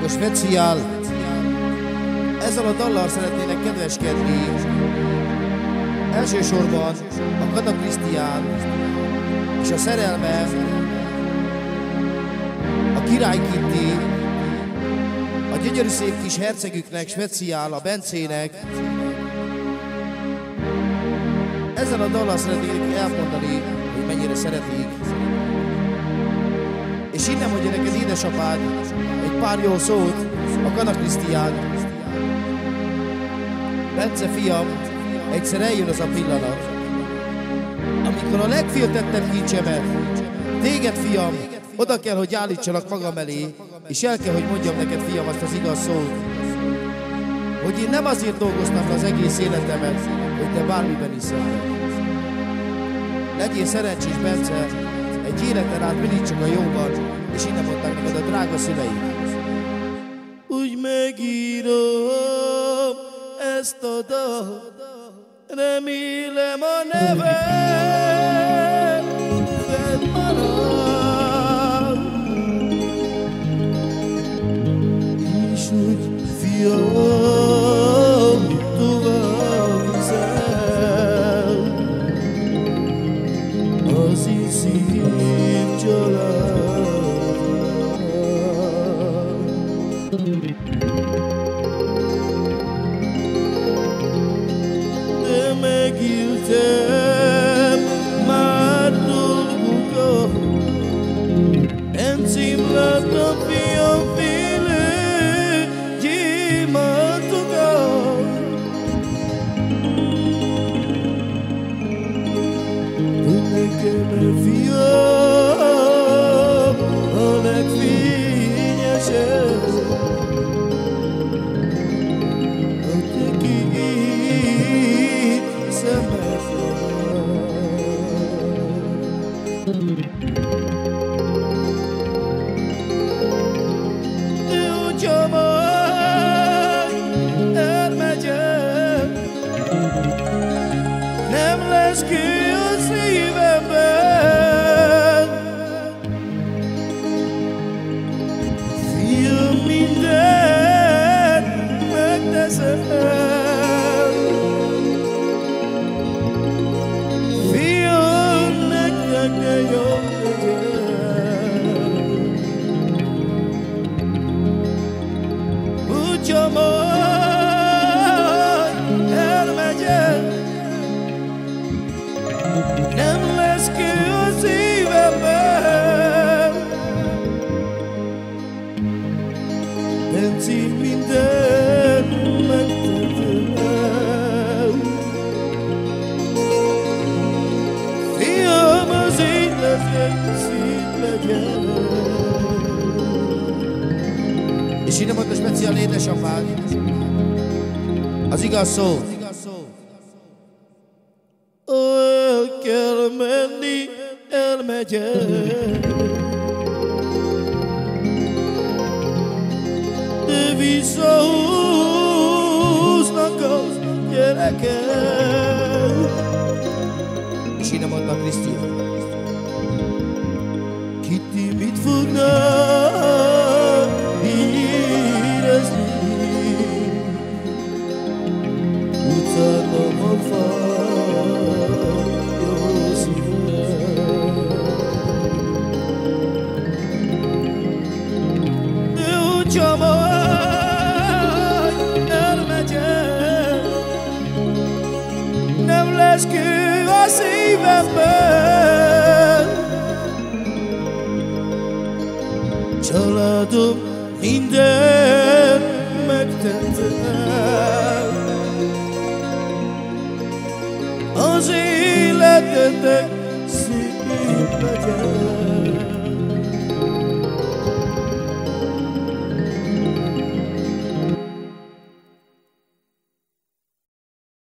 Speciál. Ezzel a dallal szeretnének kedveskedni elsősorban a Kata Krisztián és a szerelme, a Király Kitti, a gyönyörű szép kis hercegüknek, Speciál, a Bencének. Ezzel a dallal szeretnék elmondani, hogy mennyire szeretik. És innen mondja neked édesapád egy pár jó szót, a Kata Krisztián. Bence fiam, egyszer eljön az a pillanat, amikor a legféltettebb kincsemet, téged fiam, oda kell, hogy állítsalak magam elé, és el kell, hogy mondjam neked fiam azt az igaz szót, hogy én nem azért dolgoztam le az egész életemet, hogy te bármiben is szenvedj. Legyél szerencsés, Bence, egy életen át mindig csak a jóban, és innen mondták neked a drága szüleid. Úgy megírom ezt a dalt, remélem a neved fennmarad, és úgy fiam tovább viszel az én szép család. De megéltem már dolgokat, encém láttam fiam félő gyémántokat. De nekem fiam a legfényesebb, de hogyha majd elmegyek, nem lesz kő a szívemben. Fiam, mindent megteszem, de jobb legyen. Hogyha majd elmegyek, nem lesz kő a szívemben. Bencém, mindent megtettem, fiam, az élet szép legyen. És innen mondta Speciál édesapád az igaz szó. El kell menni, elmegyek, de visszahúznak az gyerekek. És innen mondta Krisztián. Kitti, mit fognak érezni? Utálom a fagyó szívem. De hogyha majd elmegyek, nem lesz kő a szívemben. Családom, mindent megtettem, az életetek